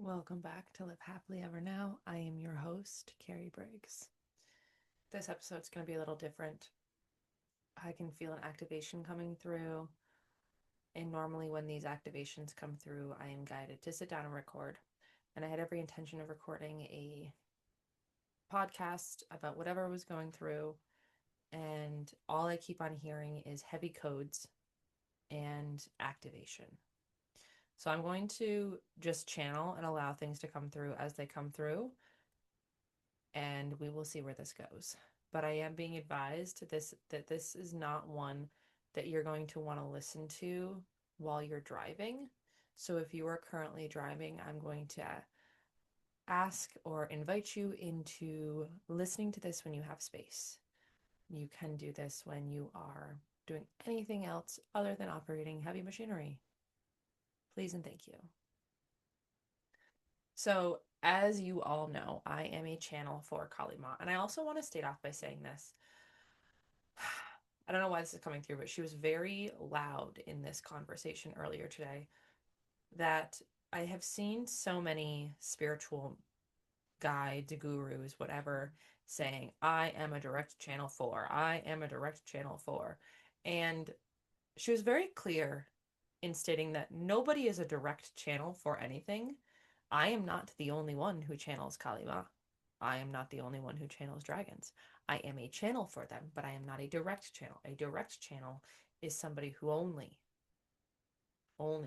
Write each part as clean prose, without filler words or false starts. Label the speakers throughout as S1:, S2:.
S1: Welcome back to Live Happily Ever Now. I am your host, Carrie Briggs. This episode's going to be a little different. I can feel an activation coming through, and normally when these activations come through, I am guided to sit down and record. And I had every intention of recording a podcast about whatever I was going through, and all I keep on hearing is heavy codes and activation. So I'm going to just channel and allow things to come through as they come through, and we will see where this goes. But I am being advised that this is not one that you're going to want to listen to while you're driving. So if you are currently driving, I'm going to ask or invite you into listening to this when you have space. You can do this when you are doing anything else other than operating heavy machinery. Please and thank you. So, as you all know, I am a channel for Kali Ma. And I also want to state off by saying this. I don't know why this is coming through, but she was very loud in this conversation earlier today that I have seen so many spiritual guides, gurus, whatever, saying, I am a direct channel for, I am a direct channel for. And she was very clear in stating that nobody is a direct channel for anything. I am not the only one who channels Kali Ma. I am not the only one who channels dragons. I am a channel for them, but I am not a direct channel. A direct channel is somebody who only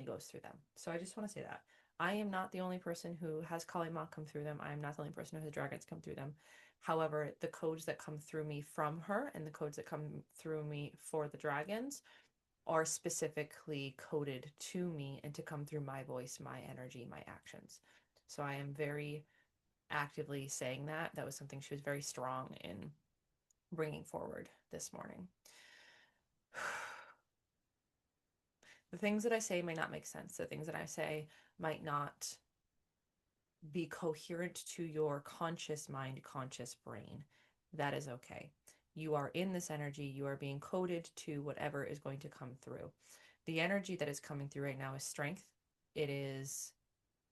S1: goes through them. So I just want to say that. I am not the only person who has Kali Ma come through them. I am not the only person who has dragons come through them. However, the codes that come through me from her and the codes that come through me for the dragons are specifically coded to me and to come through my voice, my energy, my actions. So I am very actively saying that. That was something she was very strong in bringing forward this morning. The things that I say may not make sense. The things that I say might not be coherent to your conscious mind, conscious brain. That is okay. You are in this energy. You are being coded to whatever is going to come through. The energy that is coming through right now is strength. It is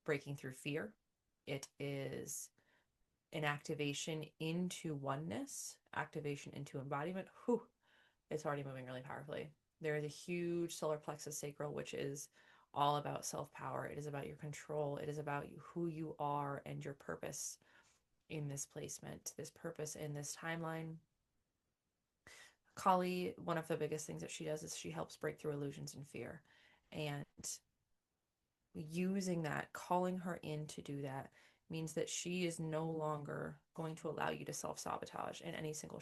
S1: breaking through fear. It is an activation into oneness, activation into embodiment. Whew, it's already moving really powerfully. There is a huge solar plexus sacral, which is all about self-power. It is about your control. It is about who you are and your purpose in this placement, this purpose in this timeline. Kali, one of the biggest things that she does is she helps break through illusions and fear. And using that, calling her in to do that, means that she is no longer going to allow you to self-sabotage in any single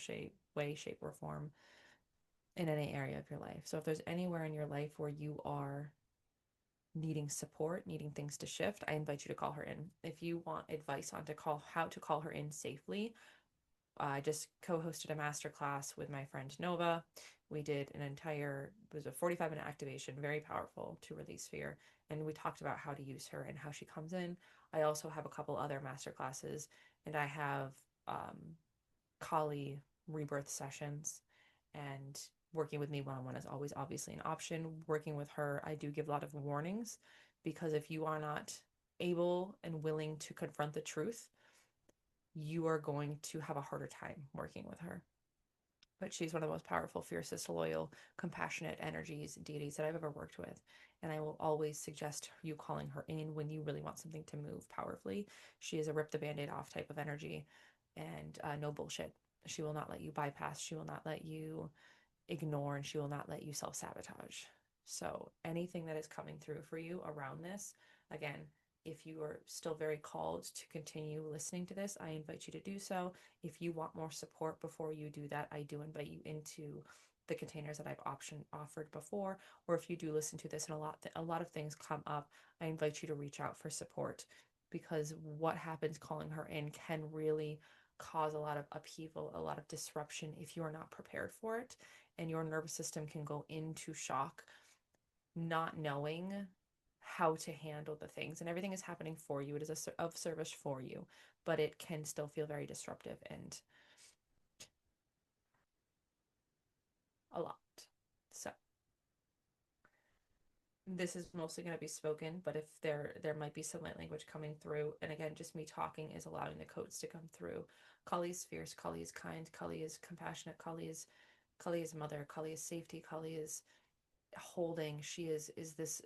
S1: way, shape, or form in any area of your life. So if there's anywhere in your life where you are needing support, needing things to shift, I invite you to call her in. If you want advice on how to call her in safely, I just co-hosted a masterclass with my friend Nova. We did it was a 45-minute activation, very powerful to release fear. And we talked about how to use her and how she comes in. I also have a couple other masterclasses, and I have Kali rebirth sessions, and working with me one-on-one is always obviously an option. Working with her, I do give a lot of warnings, because if you are not able and willing to confront the truth, you are going to have a harder time working with her. But she's one of the most powerful, fiercest, loyal, compassionate energies, deities that I've ever worked with. And I will always suggest you calling her in when you really want something to move powerfully. She is a rip the band-aid off type of energy, and no bullshit. She will not let you bypass. She will not let you ignore, and she will not let you self-sabotage. So anything that is coming through for you around this, again, if you are still very called to continue listening to this, I invite you to do so. If you want more support before you do that, I do invite you into the containers that I've offered before. Or if you do listen to this and a lot of things come up, I invite you to reach out for support, because what happens calling her in can really cause a lot of upheaval, a lot of disruption if you are not prepared for it, and your nervous system can go into shock, not knowing how to handle the things, and everything is happening for you. It is of service for you, but it can still feel very disruptive and a lot. So This is mostly going to be spoken, but if there might be some light language coming through, and again, just me talking is allowing the codes to come through. Kali is fierce, Kali is kind, Kali is compassionate, Kali is mother, Kali is safety, Kali is holding. She is this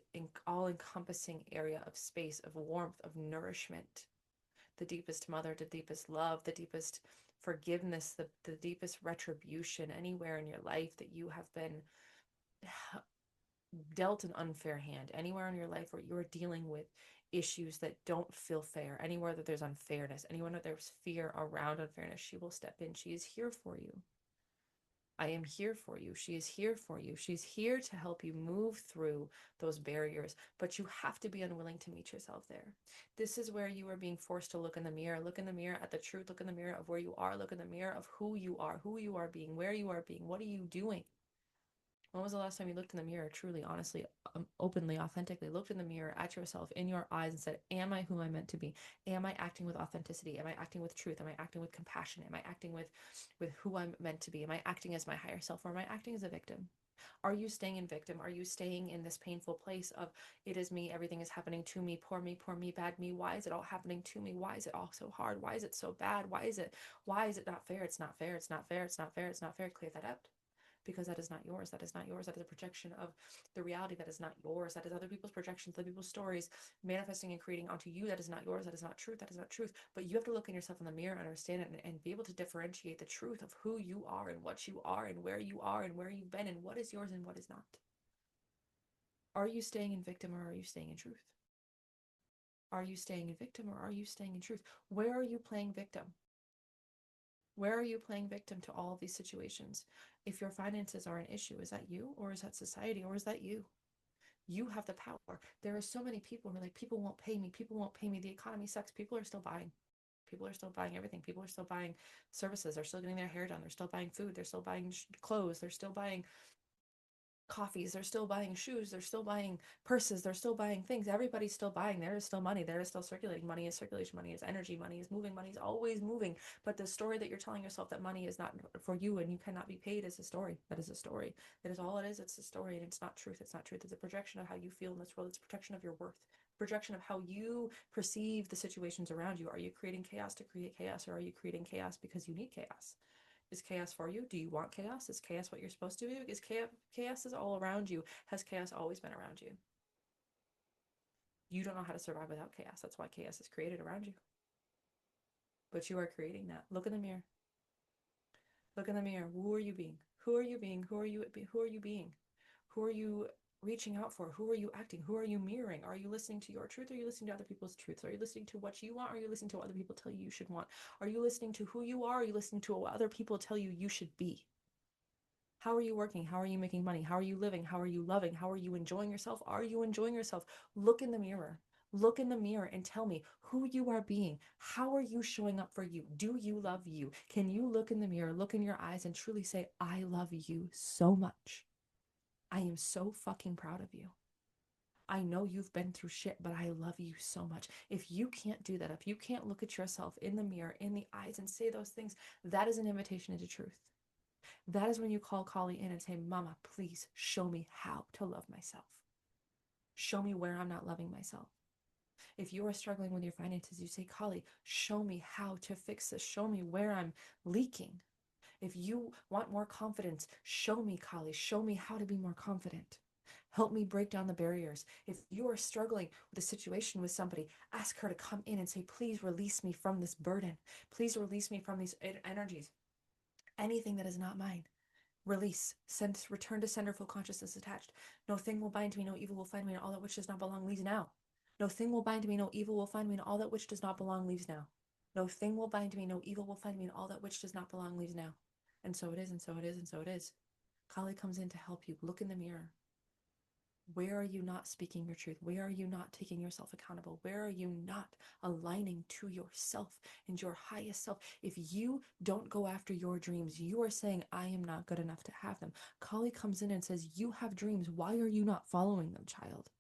S1: all encompassing area of space, of warmth, of nourishment, the deepest mother, the deepest love, the deepest forgiveness, the deepest retribution anywhere in your life that you have been dealt an unfair hand, anywhere in your life where you're dealing with issues that don't feel fair, anywhere that there's unfairness, anywhere that there's fear around unfairness, she will step in. She is here for you. I am here for you. She is here for you. She's here to help you move through those barriers, but you have to be unwilling to meet yourself there. This is where you are being forced to look in the mirror. Look in the mirror at the truth. Look in the mirror of where you are. Look in the mirror of who you are being, where you are being. What are you doing? When was the last time you looked in the mirror, truly, honestly, openly, authentically, looked in the mirror at yourself in your eyes and said, am I who I'm meant to be? Am I acting with authenticity? Am I acting with truth? Am I acting with compassion? Am I acting with who I'm meant to be? Am I acting as my higher self, or am I acting as a victim? Are you staying in victim? Are you staying in this painful place of, it is me, everything is happening to me, poor me, bad me? Why is it all happening to me? Why is it all so hard? Why is it so bad? Why is it not fair? It's not fair. It's not fair. It's not fair. It's not fair. Clear that out, because that is not yours. That is not yours. That is a projection of the reality that is not yours. That is other people's projections, other people's stories manifesting and creating onto you. That is not yours. That is not truth. That is not truth. But you have to look in yourself in the mirror and understand it, and be able to differentiate the truth of who you are and what you are and where you are and where you've been and what is yours and what is not. Are you staying in victim, or are you staying in truth? Are you staying in victim, or are you staying in truth? Where are you playing victim? Where are you playing victim to all of these situations? If your finances are an issue, is that you, or is that society, or is that you? You have the power. There are so many people who are like, people won't pay me. People won't pay me. The economy sucks. People are still buying. People are still buying everything. People are still buying services. They're still getting their hair done. They're still buying food. They're still buying clothes. They're still buying coffees, they're still buying shoes, they're still buying purses, they're still buying things. Everybody's still buying. There is still money, there is still circulating. Money is circulation, money is energy, money is moving, money is always moving. But the story that you're telling yourself that money is not for you and you cannot be paid is a story. That is a story. That is all it is. It's a story, and it's not truth. It's not truth. It's a projection of how you feel in this world. It's a projection of your worth, projection of how you perceive the situations around you. Are you creating chaos to create chaos, or are you creating chaos because you need chaos? Is chaos for you? Do you want chaos? Is chaos what you're supposed to do? Is chaos is all around you. Has chaos always been around you? You don't know how to survive without chaos. That's why chaos is created around you. But you are creating that. Look in the mirror. Look in the mirror. Who are you being? Who are you being? Who are you being? Who are you reaching out for? Who are you acting? Who are you mirroring? Are you listening to your truth, or are you listening to other people's truths? Are you listening to what you want, or are you listening to what other people tell you should want? Are you listening to who you are, or are you listening to what other people tell you should be? How are you working? How are you making money? How are you living? How are you loving? How are you enjoying yourself? Are you enjoying yourself? Look in the mirror. Look in the mirror and tell me who you are being. How are you showing up for you? Do you love you? Can you look in the mirror, look in your eyes, and truly say, I love you so much. I am so fucking proud of you. I know you've been through shit, but I love you so much. If you can't do that, if you can't look at yourself in the mirror, in the eyes, and say those things, that is an invitation into truth. That is when you call Kali in and say, Mama, please show me how to love myself. Show me where I'm not loving myself. If you are struggling with your finances, you say, Kali, show me how to fix this. Show me where I'm leaking. If you want more confidence, show me, Kali. Show me how to be more confident. Help me break down the barriers. If you are struggling with a situation with somebody, ask her to come in and say, please release me from this burden. Please release me from these energies. Anything that is not mine. Release, return to sender, full consciousness attached. No thing will bind to me, no evil will find me, and all that which does not belong leaves now. No thing will bind to me, no evil will find me, and all that which does not belong leaves now. No thing will bind to me, no evil will find me, and all that which does not belong leaves now. And so it is, and so it is, and so it is. Kali comes in to help you. Look in the mirror. Where are you not speaking your truth? Where are you not taking yourself accountable? Where are you not aligning to yourself and your highest self? If you don't go after your dreams, you are saying, I am not good enough to have them. Kali comes in and says, you have dreams. Why are you not following them, child?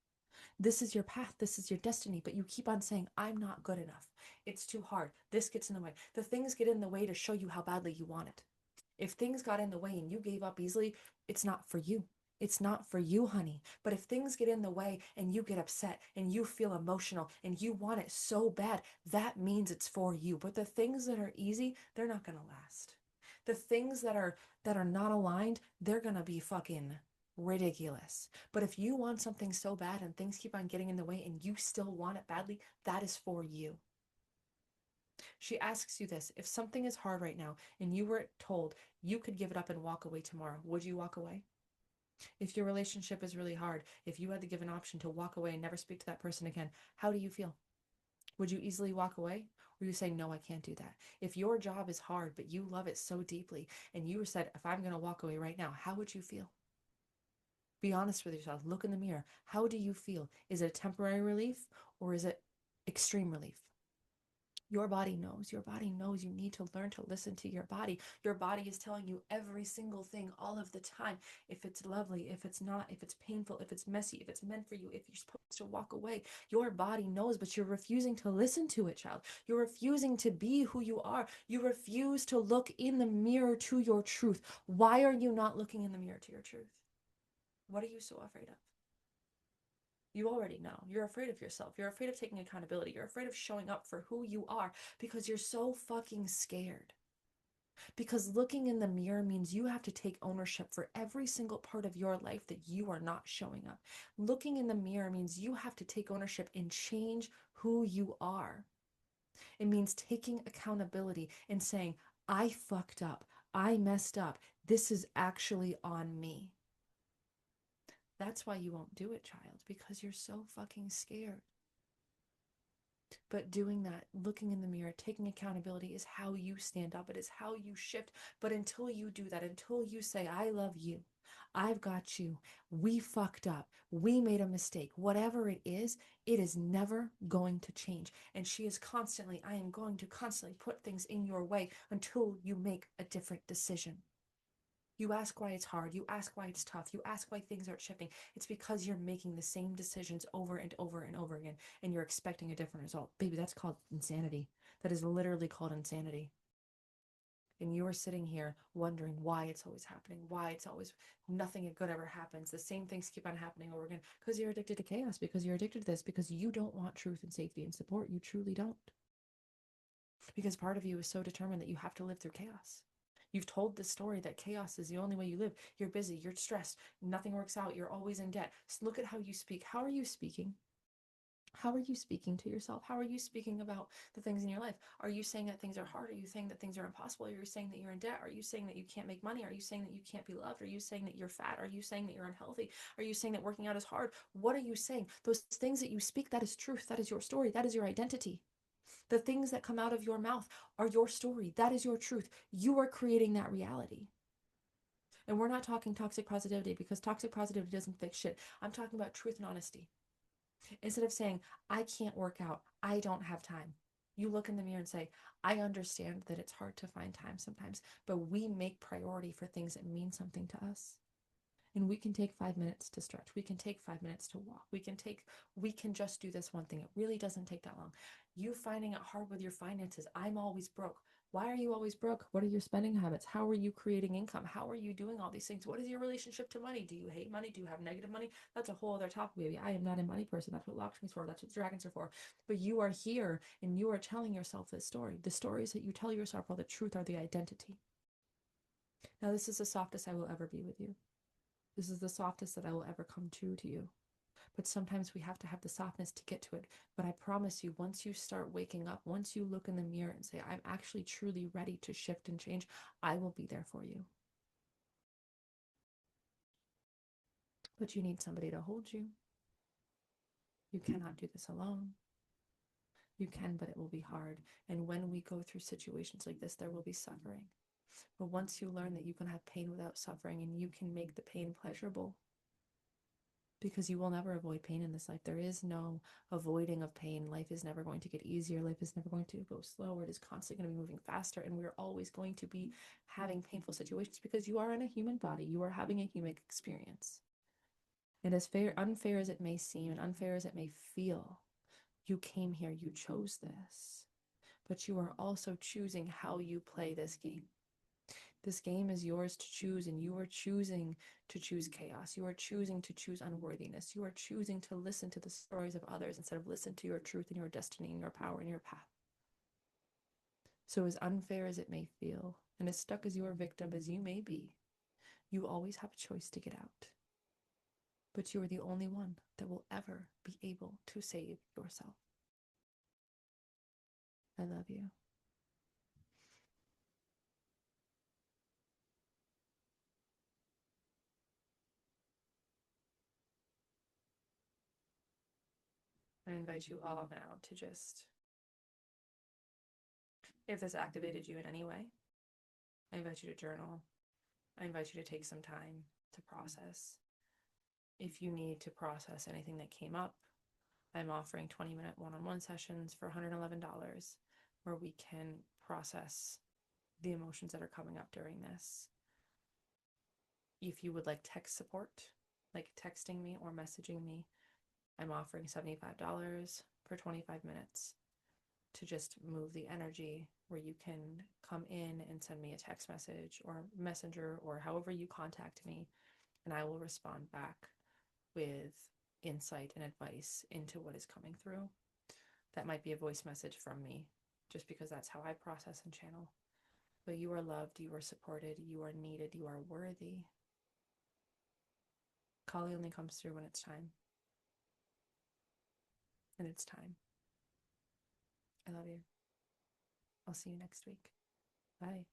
S1: This is your path. This is your destiny. But you keep on saying, I'm not good enough. It's too hard. This gets in the way. The things get in the way to show you how badly you want it. If things got in the way and you gave up easily, it's not for you. It's not for you, honey. But if things get in the way and you get upset and you feel emotional and you want it so bad, that means it's for you. But the things that are easy, they're not going to last. The things that are not aligned, they're going to be fucking ridiculous. But if you want something so bad and things keep on getting in the way and you still want it badly, that is for you. She asks you this: if something is hard right now and you were told you could give it up and walk away tomorrow, would you walk away? If your relationship is really hard, if you had to give an option to walk away and never speak to that person again, how do you feel? Would you easily walk away? Or you say, no, I can't do that? If your job is hard, but you love it so deeply, and you said, if I'm going to walk away right now, how would you feel? Be honest with yourself. Look in the mirror. How do you feel? Is it a temporary relief or is it extreme relief? Your body knows. Your body knows. You need to learn to listen to your body. Your body is telling you every single thing all of the time. If it's lovely, if it's not, if it's painful, if it's messy, if it's meant for you, if you're supposed to walk away. Your body knows, but you're refusing to listen to it, child. You're refusing to be who you are. You refuse to look in the mirror to your truth. Why are you not looking in the mirror to your truth? What are you so afraid of? You already know. You're afraid of yourself. You're afraid of taking accountability. You're afraid of showing up for who you are because you're so fucking scared. Because looking in the mirror means you have to take ownership for every single part of your life that you are not showing up. Looking in the mirror means you have to take ownership and change who you are. It means taking accountability and saying, I fucked up. I messed up. This is actually on me. That's why you won't do it, child, because you're so fucking scared. But doing that, looking in the mirror, taking accountability is how you stand up. It is how you shift. But until you do that, until you say, I love you, I've got you, we fucked up, we made a mistake, whatever it is never going to change. And she is constantly, I am going to constantly put things in your way until you make a different decision. You ask why it's hard. You ask why it's tough. You ask why things aren't shifting. It's because you're making the same decisions over and over and over again, and you're expecting a different result. Baby, that's called insanity. That is literally called insanity. And you are sitting here wondering why it's always happening, why it's always nothing good ever happens. The same things keep on happening over again because you're addicted to chaos, because you're addicted to this, because you don't want truth and safety and support. You truly don't. Because part of you is so determined that you have to live through chaos. You've told the story that chaos is the only way you live. You're busy, you're stressed, nothing works out, you're always in debt. So look at how you speak. How are you speaking? How are you speaking to yourself? How are you speaking about the things in your life? Are you saying that things are hard? Are you saying that things are impossible? Are you saying that you're in debt? Are you saying that you can't make money? Are you saying that you can't be loved? Are you saying that you're fat? Are you saying that you're unhealthy? Are you saying that working out is hard? What are you saying? Those things that you speak, that is truth. That is your story. That is your identity. The things that come out of your mouth are your story. That is your truth. You are creating that reality. And we're not talking toxic positivity because toxic positivity doesn't fix shit. I'm talking about truth and honesty. Instead of saying, I can't work out, I don't have time, you look in the mirror and say, I understand that it's hard to find time sometimes, but we make priority for things that mean something to us. And we can take 5 minutes to stretch. We can take 5 minutes to walk. We can just do this one thing. It really doesn't take that long. You finding it hard with your finances. I'm always broke. Why are you always broke? What are your spending habits? How are you creating income? How are you doing all these things? What is your relationship to money? Do you hate money? Do you have negative money? That's a whole other topic, baby. I am not a money person. That's what Lakshmi's for. That's what dragons are for. But you are here and you are telling yourself this story. The stories that you tell yourself are the truth, are the identity. Now, this is the softest I will ever be with you. This is the softest that I will ever come true to you. But sometimes we have to have the softness to get to it. But I promise you, once you start waking up, once you look in the mirror and say, I'm actually truly ready to shift and change, I will be there for you. But you need somebody to hold you. You cannot do this alone. You can, but it will be hard. And when we go through situations like this, there will be suffering. But once you learn that you can have pain without suffering and you can make the pain pleasurable, because you will never avoid pain in this life. There is no avoiding of pain. Life is never going to get easier. Life is never going to go slower. It is constantly going to be moving faster. And we're always going to be having painful situations because you are in a human body. You are having a human experience. And as unfair as it may seem and unfair as it may feel, you came here, you chose this. But you are also choosing how you play this game. This game is yours to choose, and you are choosing to choose chaos. You are choosing to choose unworthiness. You are choosing to listen to the stories of others instead of listen to your truth and your destiny and your power and your path. So, as unfair as it may feel, and as stuck as your victim as you may be, you always have a choice to get out. But you are the only one that will ever be able to save yourself. I love you. I invite you all now to just, if this activated you in any way, I invite you to journal. I invite you to take some time to process. If you need to process anything that came up, I'm offering 20-minute one-on-one sessions for $111 where we can process the emotions that are coming up during this. If you would like text support, like texting me or messaging me, I'm offering $75 for 25 minutes to just move the energy, where you can come in and send me a text message or messenger or however you contact me, and I will respond back with insight and advice into what is coming through. That might be a voice message from me, just because that's how I process and channel. But you are loved, you are supported, you are needed, you are worthy. Kali only comes through when it's time. And it's time. I love you. I'll see you next week. Bye.